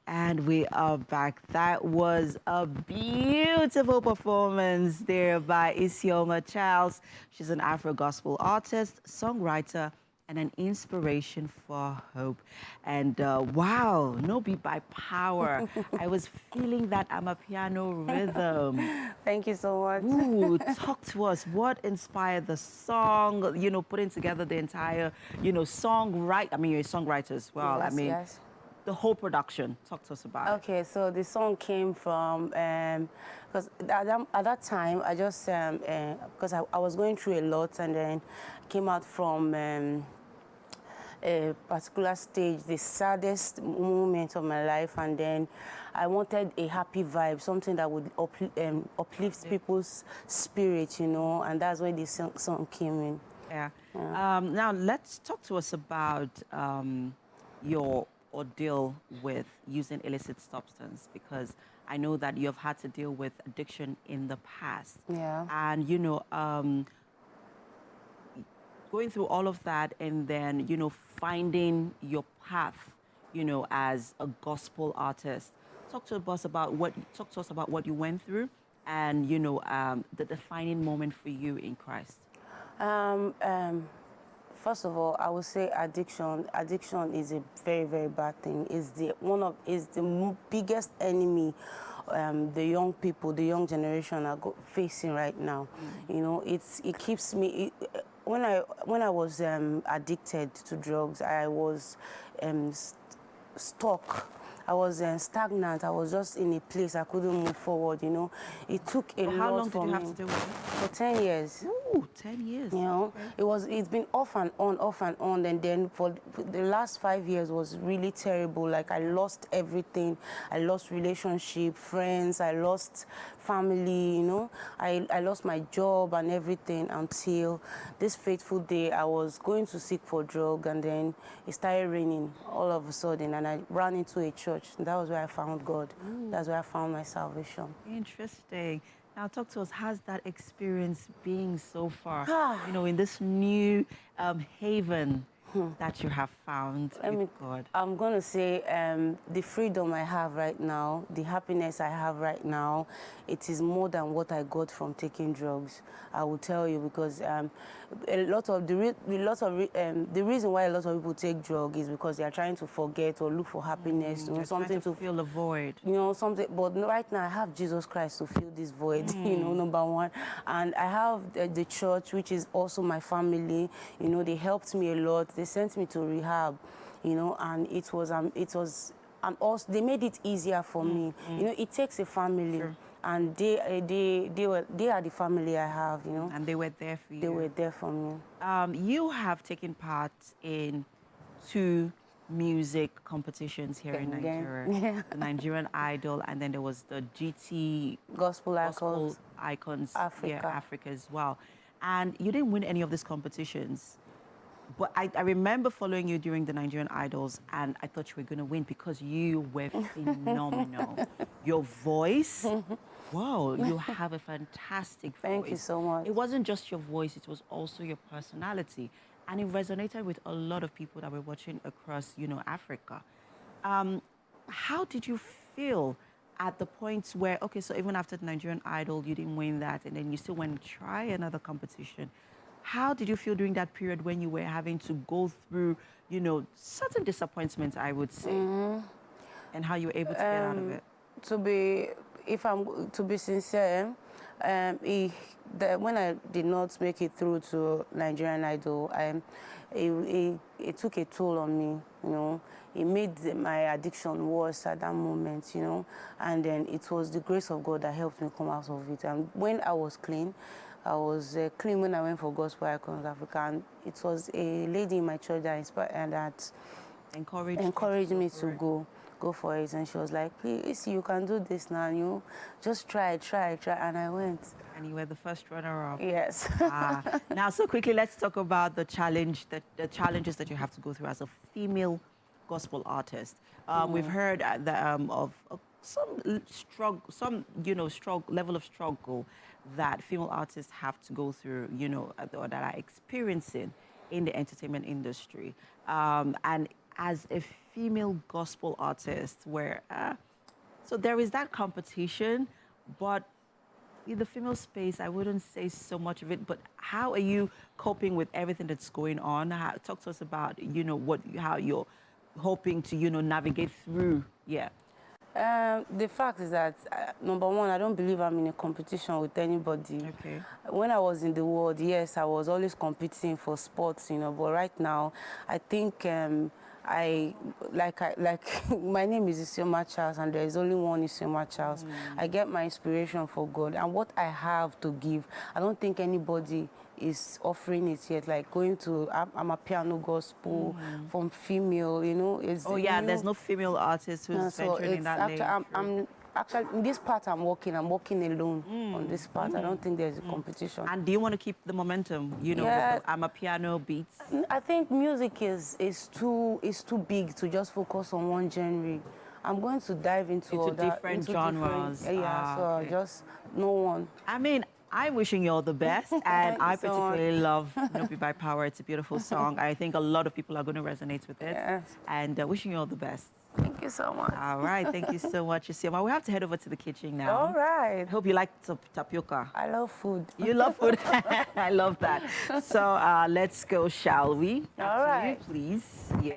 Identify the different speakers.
Speaker 1: And we are back. That was a beautiful performance there by Isoma Charles. She's an Afro gospel artist, songwriter, and an inspiration for hope. And wow, no beat by power. I was feeling that amapiano rhythm.
Speaker 2: Thank you so much.
Speaker 1: Ooh, talk to us. What inspired the song? You know, putting together the entire, songwrite. I mean, you're a songwriter as well.
Speaker 2: Yes,
Speaker 1: I mean,
Speaker 2: yes.
Speaker 1: the whole production. Talk to us about it.
Speaker 2: Okay, so the song came from, because at that time, I just, because I was going through a lot, and then came out from a particular stage, the saddest moment of my life, and then I wanted a happy vibe, something that would uplift people's spirit, and that's where this song came in.
Speaker 1: Yeah. Now, let's talk to us about your ordeal with using illicit substance, because I know that you have had to deal with addiction in the past.
Speaker 2: Yeah.
Speaker 1: And, going through all of that and then, finding your path, as a gospel artist. Talk to us about what you went through and, the defining moment for you in Christ.
Speaker 2: First of all, I would say addiction. Addiction is a very, very bad thing. It's the biggest enemy the young people, the young generation are facing right now. It keeps me. When I was addicted to drugs, I was stuck. I was stagnant. I was just in a place I couldn't move forward. It took a lot.
Speaker 1: How long did you have to deal with it?
Speaker 2: For 10 years.
Speaker 1: Ooh, 10 years.
Speaker 2: Okay. It's been off and on, and then for the last 5 years was really terrible. Like, I lost everything. I lost relationship, friends, I lost family, I lost my job and everything, until this fateful day I was going to seek for drug, and then it started raining all of a sudden, and I ran into a church. And that was where I found God. Ooh. That's where I found my salvation.
Speaker 1: Interesting. Now, talk to us. How's that experience being so far? In this new haven that you have found with God.
Speaker 2: I'm going to say the freedom I have right now, the happiness I have right now, it is more than what I got from taking drugs. I will tell you, because the reason why a lot of people take drugs is because they are trying to forget or look for happiness,
Speaker 1: something to fill a void.
Speaker 2: Something. But right now I have Jesus Christ to fill this void. Number one, and I have the church, which is also my family. They helped me a lot. They sent me to rehab, and it was, and also they made it easier for me. It takes a family. Sure. And they are the family I have,
Speaker 1: And they were there for you.
Speaker 2: They were there for me.
Speaker 1: You have taken part in 2 music competitions here in Nigeria.
Speaker 2: Yeah.
Speaker 1: The Nigerian Idol, and then there was the GT
Speaker 2: Gospel
Speaker 1: Icons
Speaker 2: Africa.
Speaker 1: Africa as well. And you didn't win any of these competitions. But I remember following you during the Nigerian Idols, and I thought you were going to win because you were phenomenal. Your voice, wow, you have a fantastic voice.
Speaker 2: Thank you so much.
Speaker 1: It wasn't just your voice, it was also your personality. And it resonated with a lot of people that were watching across, Africa. How did you feel at the point where, okay, so even after the Nigerian Idol, you didn't win that, and then you still went to try another competition? How did you feel during that period when you were having to go through, certain disappointments, I would say, and how you were able to get out of it?
Speaker 2: To be sincere, when I did not make it through to Nigerian Idol, it took a toll on me. It made my addiction worse at that moment, and then it was the grace of God that helped me come out of it. And when I was clean when I went for Gospel Icons Africa, and it was a lady in my church that encouraged me to go for it, and she was like, please, you can do this now, just try, and I went.
Speaker 1: And you were the first runner-up.
Speaker 2: Yes.
Speaker 1: Now, so quickly, let's talk about the challenges that you have to go through as a female gospel artist. We've heard of some level of struggle that female artists have to go through, or that are experiencing in the entertainment industry. And as a female gospel artists where, so there is that competition, but in the female space, I wouldn't say so much of it, but how are you coping with everything that's going on? Talk to us about, how you're hoping to, navigate through. Yeah.
Speaker 2: The fact is that, number one, I don't believe I'm in a competition with anybody.
Speaker 1: Okay.
Speaker 2: When I was in the world, yes, I was always competing for sports, but right now, I think my name is Isoma Charles, and there is only one Isoma Charles. I get my inspiration for God, and what I have to give, I don't think anybody is offering it yet. Like going to, I'm a piano gospel from female, it's
Speaker 1: Oh, yeah, there's no female artist who's
Speaker 2: so
Speaker 1: venturing in
Speaker 2: it's
Speaker 1: that lane.
Speaker 2: I'm actually in this part I'm working alone on this part. I don't think there's a competition.
Speaker 1: And do you want to keep the momentum,
Speaker 2: Yeah.
Speaker 1: with the I'm a piano beats?
Speaker 2: I think music is too big to just focus on one genre. I'm going to dive into all that,
Speaker 1: different
Speaker 2: into
Speaker 1: genres.
Speaker 2: different, yeah, so
Speaker 1: Okay.
Speaker 2: just no one.
Speaker 1: I mean, I'm wishing you all the best, and
Speaker 2: Thank
Speaker 1: I
Speaker 2: you so much.
Speaker 1: particularly love "No Be by Power." It's a beautiful song. I think a lot of people are going to resonate with it,
Speaker 2: Yes.
Speaker 1: and wishing you all the best.
Speaker 2: Thank you so much.
Speaker 1: All right, thank you so much, Isoma. We have to head over to the kitchen now.
Speaker 2: All right.
Speaker 1: I hope you like tapioca.
Speaker 2: I love food.
Speaker 1: You love food. I love that. So let's go, shall we?
Speaker 2: All
Speaker 1: After you,
Speaker 2: right.
Speaker 1: please. Yeah.